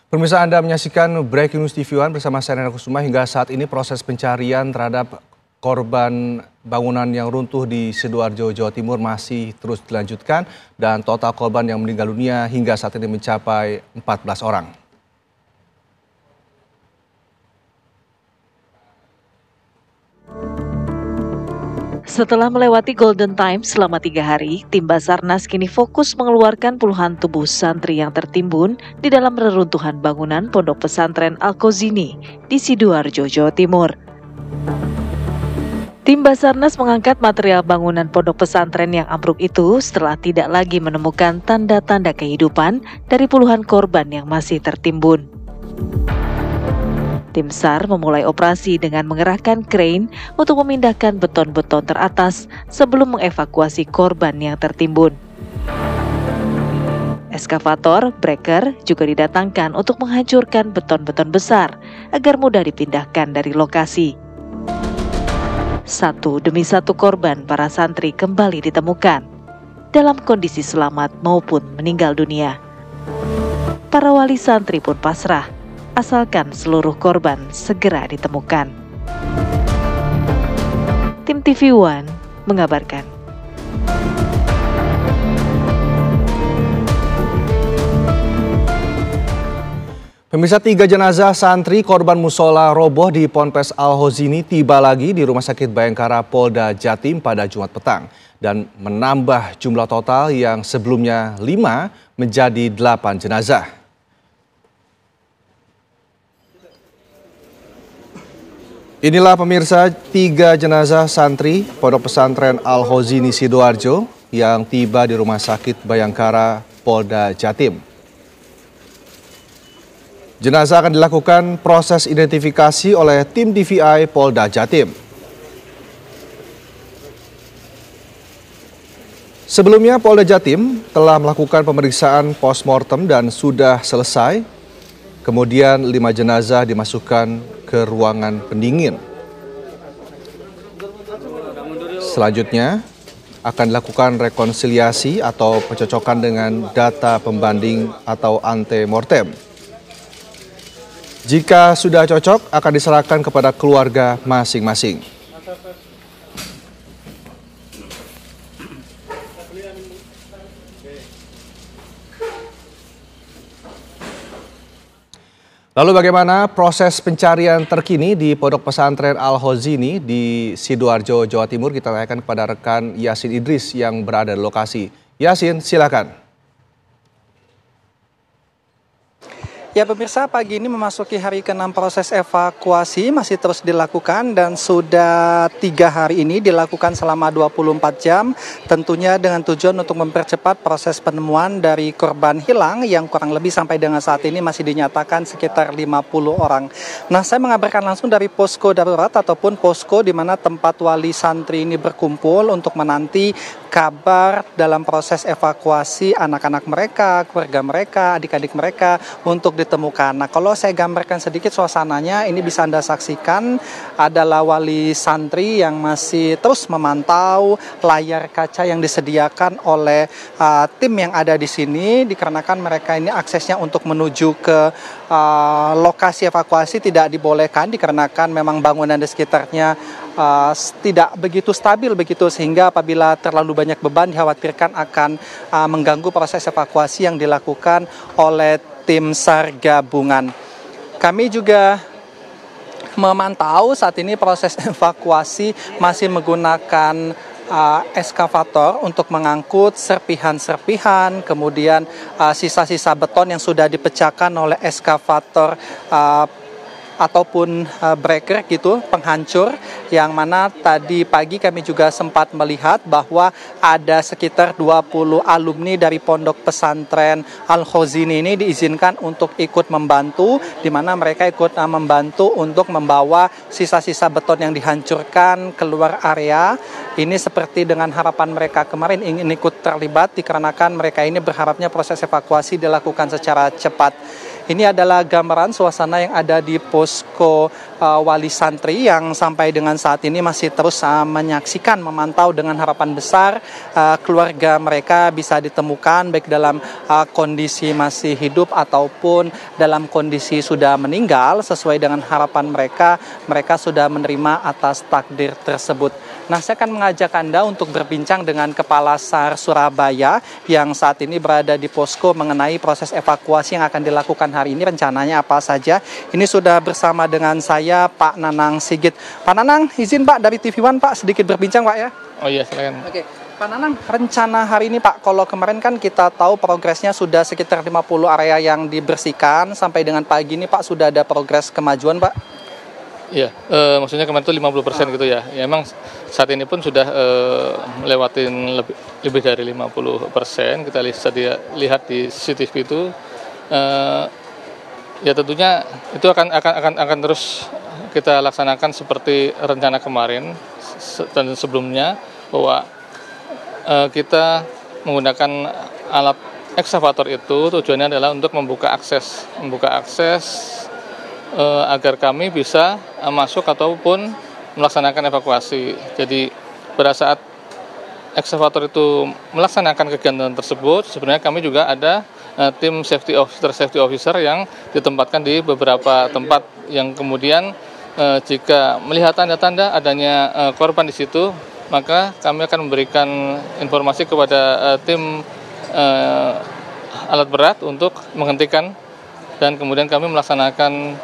Pemirsa, Anda menyaksikan Breaking News TV One bersama saya Rena Kusuma. Hingga saat ini proses pencarian terhadap korban bangunan yang runtuh di Sidoarjo, Jawa Timur masih terus dilanjutkan dan total korban yang meninggal dunia hingga saat ini mencapai 14 orang. Setelah melewati golden time selama 3 hari, tim Basarnas kini fokus mengeluarkan puluhan tubuh santri yang tertimbun di dalam reruntuhan bangunan Pondok Pesantren Al-Khozini di Sidoarjo, Jawa Timur. Tim Basarnas mengangkat material bangunan pondok pesantren yang ambruk itu setelah tidak lagi menemukan tanda-tanda kehidupan dari puluhan korban yang masih tertimbun. Tim SAR memulai operasi dengan mengerahkan krain untuk memindahkan beton-beton teratas sebelum mengevakuasi korban yang tertimbun. Eskavator, breaker juga didatangkan untuk menghancurkan beton-beton besar agar mudah dipindahkan dari lokasi. Satu demi satu korban para santri kembali ditemukan dalam kondisi selamat maupun meninggal dunia. Para wali santri pun pasrah asalkan seluruh korban segera ditemukan. Tim TV One mengabarkan. Pemirsa, 3 jenazah santri korban musola roboh di Ponpes Al-Khozini tiba lagi di Rumah Sakit Bayangkara Polda Jatim pada Jumat petang dan menambah jumlah total yang sebelumnya 5 menjadi 8 jenazah. Inilah pemirsa 3 jenazah santri Pondok Pesantren Al-Khozini Sidoarjo yang tiba di Rumah Sakit Bayangkara Polda Jatim. Jenazah akan dilakukan proses identifikasi oleh tim DVI Polda Jatim. Sebelumnya Polda Jatim telah melakukan pemeriksaan postmortem dan sudah selesai. Kemudian 5 jenazah dimasukkan ke ruangan pendingin. Selanjutnya akan dilakukan rekonsiliasi atau pencocokan dengan data pembanding atau antemortem. Jika sudah cocok, akan diserahkan kepada keluarga masing-masing. Lalu bagaimana proses pencarian terkini di Pondok Pesantren Al-Khozini di Sidoarjo, Jawa Timur? Kita tanyakan kepada rekan Yasin Idris yang berada di lokasi. Yasin, silakan. Ya pemirsa, pagi ini memasuki hari ke-6 proses evakuasi masih terus dilakukan dan sudah 3 hari ini dilakukan selama 24 jam. Tentunya dengan tujuan untuk mempercepat proses penemuan dari korban hilang yang kurang lebih sampai dengan saat ini masih dinyatakan sekitar 50 orang. Nah, saya mengabarkan langsung dari posko darurat ataupun posko di mana tempat wali santri ini berkumpul untuk menanti kabar dalam proses evakuasi anak-anak mereka, keluarga mereka, adik-adik mereka untuk ditemukan. Nah, kalau saya gambarkan sedikit suasananya, ini bisa Anda saksikan adalah wali santri yang masih terus memantau layar kaca yang disediakan oleh tim yang ada di sini, dikarenakan mereka ini aksesnya untuk menuju ke lokasi evakuasi tidak dibolehkan dikarenakan memang bangunan di sekitarnya tidak begitu stabil begitu, sehingga apabila terlalu banyak beban dikhawatirkan akan mengganggu proses evakuasi yang dilakukan oleh tim SAR gabungan. Kami juga memantau saat ini proses evakuasi masih menggunakan eskavator untuk mengangkut serpihan-serpihan, kemudian sisa-sisa beton yang sudah dipecahkan oleh eskavator ataupun breaker gitu, penghancur, yang mana tadi pagi kami juga sempat melihat bahwa ada sekitar 20 alumni dari Pondok Pesantren Al-Khozini ini diizinkan untuk ikut membantu, di mana mereka ikut membantu untuk membawa sisa-sisa beton yang dihancurkan keluar area. Ini seperti dengan harapan mereka kemarin ingin ikut terlibat dikarenakan mereka ini berharapnya proses evakuasi dilakukan secara cepat. Ini adalah gambaran suasana yang ada di posko wali santri yang sampai dengan saat ini masih terus menyaksikan, memantau dengan harapan besar keluarga mereka bisa ditemukan baik dalam kondisi masih hidup ataupun dalam kondisi sudah meninggal. Sesuai dengan harapan mereka sudah menerima atas takdir tersebut. Nah, saya akan mengajak Anda untuk berbincang dengan Kepala SAR Surabaya yang saat ini berada di posko mengenai proses evakuasi yang akan dilakukan hari ini, rencananya apa saja. Ini sudah bersama dengan saya Pak Nanang Sigit. Pak Nanang, izin Pak dari TV One Pak sedikit berbincang Pak ya. Oh iya, silakan. Oke. Pak Nanang, rencana hari ini Pak, kalau kemarin kan kita tahu progresnya sudah sekitar 50 area yang dibersihkan, sampai dengan pagi ini Pak sudah ada progres kemajuan Pak? Iya, maksudnya kemarin itu 50% gitu ya. Ya emang saat ini pun sudah melewatin lebih dari 50%. Kita lihat di CCTV itu. Ya tentunya itu akan terus kita laksanakan seperti rencana kemarin dan sebelumnya, bahwa kita menggunakan alat ekskavator itu tujuannya adalah untuk membuka akses agar kami bisa masuk ataupun melaksanakan evakuasi. Jadi pada saat ekskavator itu melaksanakan kegiatan tersebut, sebenarnya kami juga ada tim safety officer yang ditempatkan di beberapa tempat yang kemudian jika melihat tanda-tanda adanya korban di situ, maka kami akan memberikan informasi kepada tim alat berat untuk menghentikan, dan kemudian kami melaksanakan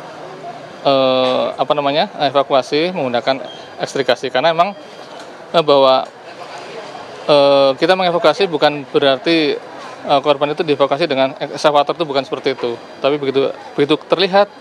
evakuasi menggunakan ekstrikasi. Karena memang bahwa kita mengevakuasi bukan berarti korban itu dievakuasi dengan ekskavator, itu bukan seperti itu. Tapi begitu terlihat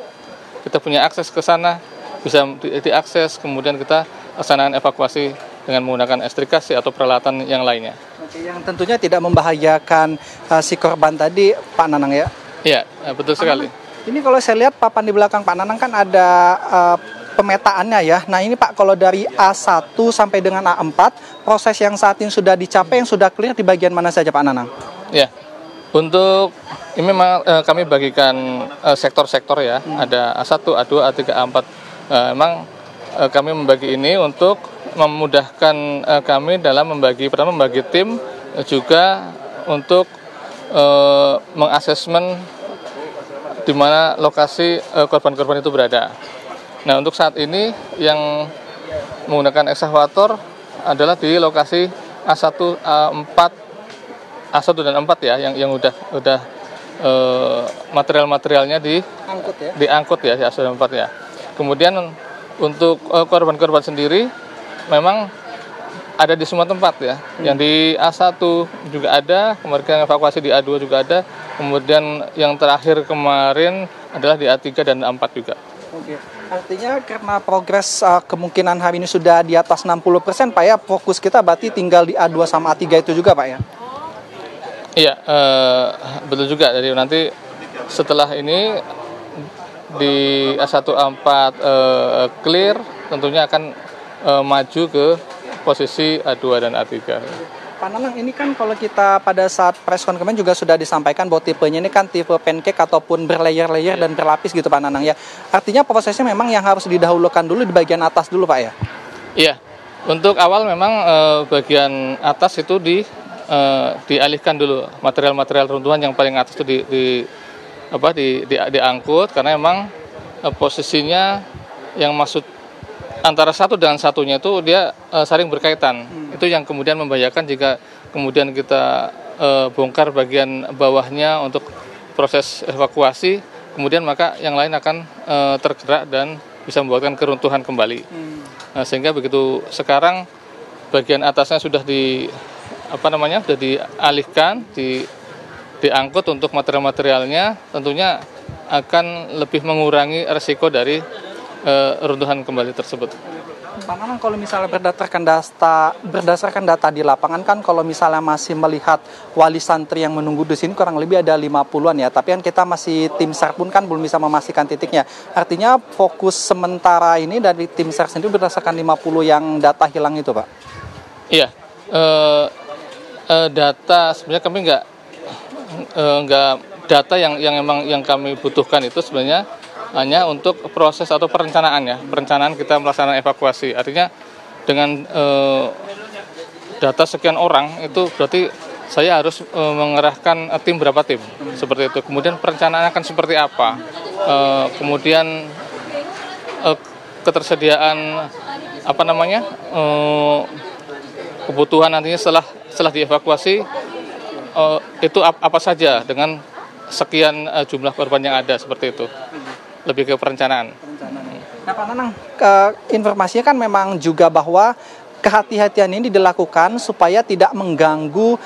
kita punya akses ke sana, bisa diakses, kemudian kita laksanakan evakuasi dengan menggunakan ekstrikasi atau peralatan yang lainnya. Oke, yang tentunya tidak membahayakan si korban tadi Pak Nanang ya? Iya, betul sekali. Ini kalau saya lihat papan di belakang Pak Nanang kan ada pemetaannya ya. Nah ini Pak, kalau dari A1 sampai dengan A4, proses yang saat ini sudah dicapai, yang sudah clear di bagian mana saja Pak Nanang? Ya, untuk ini memang kami bagikan sektor-sektor ya. Ada A1, A2, A3, A4. Memang kami membagi ini untuk memudahkan kami dalam membagi tim, juga untuk mengasesmen di mana lokasi korban-korban itu berada. Nah, untuk saat ini yang menggunakan ekskavator adalah di lokasi A1, A4, A1 dan A4 ya, yang udah material-materialnya diangkut ya di A1 dan A4 ya. Kemudian untuk korban-korban sendiri memang ada di semua tempat ya. Yang di A1 juga ada, kemudian evakuasi di A2 juga ada, kemudian yang terakhir kemarin adalah di A3 dan A4 juga. Oke, artinya karena progres kemungkinan hari ini sudah di atas 60% Pak ya, fokus kita berarti tinggal di A2 sama A3 itu juga Pak ya? Iya, betul juga. Jadi nanti setelah ini di A1, A4 clear, tentunya akan maju ke posisi A2 dan A3. Pak Nanang, ini kan kalau kita pada saat press con kemarin juga sudah disampaikan bahwa tipenya ini kan tipe pancake ataupun berlayer-layer dan berlapis gitu Pak Nanang ya. Artinya prosesnya memang yang harus didahulukan dulu di bagian atas dulu Pak ya? Iya, untuk awal memang bagian atas itu dialihkan dulu, material-material runtuhan yang paling atas itu diangkut, karena memang posisinya yang maksud antara satu dengan satunya itu dia saling berkaitan. Itu yang kemudian membahayakan jika kemudian kita bongkar bagian bawahnya untuk proses evakuasi, kemudian maka yang lain akan tergerak dan bisa membuatkan keruntuhan kembali. Nah, sehingga begitu sekarang bagian atasnya sudah sudah dialihkan, diangkut untuk material-materialnya, tentunya akan lebih mengurangi resiko dari runtuhan kembali tersebut. Pak Nanang, kalau misalnya berdasarkan data di lapangan kan, kalau misalnya masih melihat wali santri yang menunggu di sini kurang lebih ada 50-an ya, tapi kan kita masih tim SAR pun kan belum bisa memastikan titiknya. Artinya fokus sementara ini dari tim SAR sendiri berdasarkan 50 yang data hilang itu Pak? Iya, data sebenarnya kami nggak data yang kami butuhkan itu sebenarnya hanya untuk proses atau perencanaan ya, perencanaan kita melaksanakan evakuasi. Artinya dengan data sekian orang itu berarti saya harus mengerahkan tim berapa tim seperti itu. Kemudian perencanaan akan seperti apa, kemudian ketersediaan kebutuhan nantinya setelah dievakuasi itu apa saja dengan sekian jumlah korban yang ada seperti itu. Lebih ke perencanaan. Nah Pak Nanang, informasinya kan memang juga bahwa kehati-hatian ini dilakukan supaya tidak mengganggu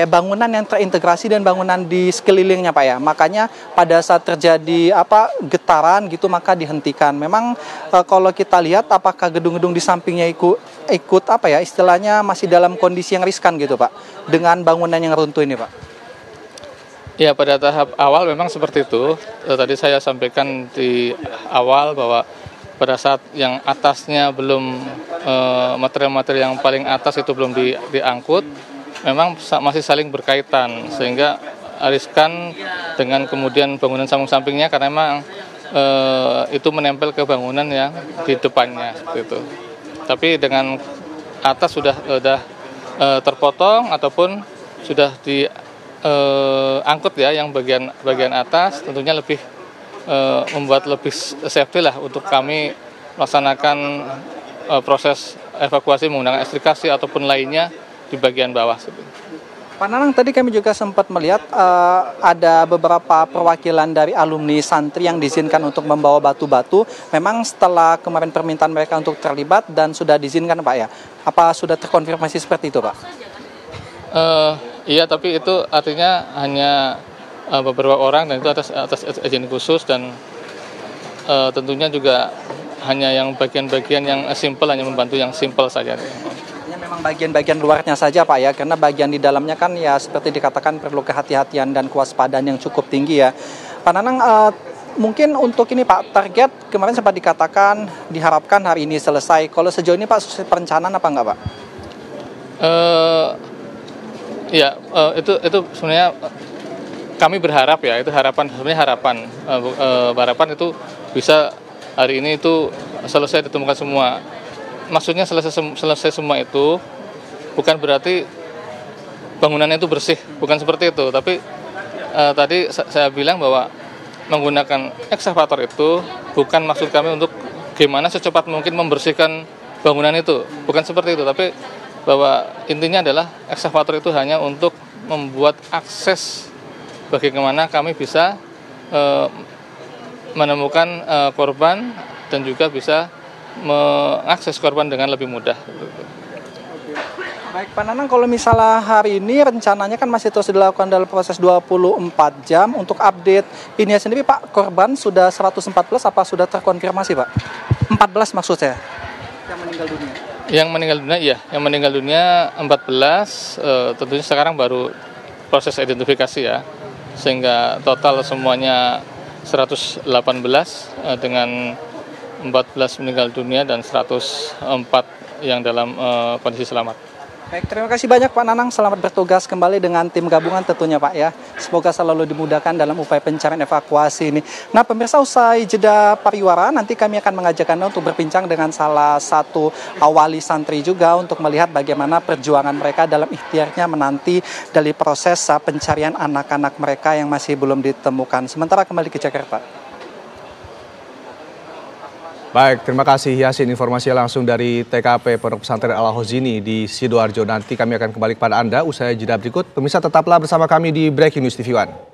bangunan yang terintegrasi dan bangunan di sekelilingnya Pak ya. Makanya pada saat terjadi getaran gitu maka dihentikan. Memang kalau kita lihat apakah gedung-gedung di sampingnya ikut istilahnya masih dalam kondisi yang riskan gitu Pak dengan bangunan yang runtuh ini Pak. Ya, pada tahap awal memang seperti itu. Tadi saya sampaikan di awal bahwa pada saat yang atasnya belum material-material yang paling atas itu belum diangkut, memang masih saling berkaitan sehingga riskan dengan kemudian bangunan sambung-sampingnya karena memang itu menempel ke bangunan yang di depannya seperti itu. Tapi dengan atas sudah terpotong ataupun sudah angkut ya, yang bagian atas tentunya lebih membuat lebih safety lah untuk kami melaksanakan proses evakuasi menggunakan ekstrikasi ataupun lainnya di bagian bawah. Pak Nanang, tadi kami juga sempat melihat ada beberapa perwakilan dari alumni santri yang diizinkan untuk membawa batu-batu. Memang setelah kemarin permintaan mereka untuk terlibat dan sudah diizinkan Pak ya. Apa sudah terkonfirmasi seperti itu Pak? Iya, tapi itu artinya hanya beberapa orang dan itu atas izin khusus dan tentunya juga hanya yang bagian-bagian yang simple, hanya membantu yang simple saja. Ini memang bagian-bagian luarnya saja Pak ya, karena bagian di dalamnya kan ya seperti dikatakan perlu kehati-hatian dan kewaspadaan yang cukup tinggi ya. Pak Nanang, mungkin untuk ini Pak, target kemarin sempat dikatakan diharapkan hari ini selesai. Kalau sejauh ini Pak, perencanaan apa enggak Pak? Ya, itu sebenarnya kami berharap ya, itu harapan itu bisa hari ini itu selesai ditemukan semua. Maksudnya selesai semua itu bukan berarti bangunannya itu bersih, bukan seperti itu. Tapi tadi saya bilang bahwa menggunakan ekskavator itu bukan maksud kami untuk gimana secepat mungkin membersihkan bangunan itu, bukan seperti itu. Tapi bahwa intinya adalah ekskavator itu hanya untuk membuat akses bagaimana kami bisa menemukan korban dan juga bisa mengakses korban dengan lebih mudah. Baik Pak Nanang, kalau misalnya hari ini rencananya kan masih terus dilakukan dalam proses 24 jam. Untuk update ini sendiri Pak, korban sudah 114 apa sudah terkonfirmasi Pak? 14 maksud saya yang meninggal dunia. Yang meninggal dunia iya, yang meninggal dunia 14, tentunya sekarang baru proses identifikasi ya, sehingga total semuanya 118 dengan 14 meninggal dunia dan 104 yang dalam kondisi selamat. Baik, terima kasih banyak Pak Nanang. Selamat bertugas kembali dengan tim gabungan tentunya Pak ya. Semoga selalu dimudahkan dalam upaya pencarian evakuasi ini. Nah pemirsa, usai jeda pariwara nanti kami akan mengajak Anda untuk berbincang dengan salah satu wali santri juga untuk melihat bagaimana perjuangan mereka dalam ikhtiarnya menanti dari proses pencarian anak-anak mereka yang masih belum ditemukan. Sementara kembali ke Jakarta. Baik, terima kasih Yasin, informasinya langsung dari TKP Pondok Pesantren Al-Hozini di Sidoarjo. Nanti kami akan kembali kepada Anda usai jeda berikut. Pemirsa tetaplah bersama kami di Breaking News TV One.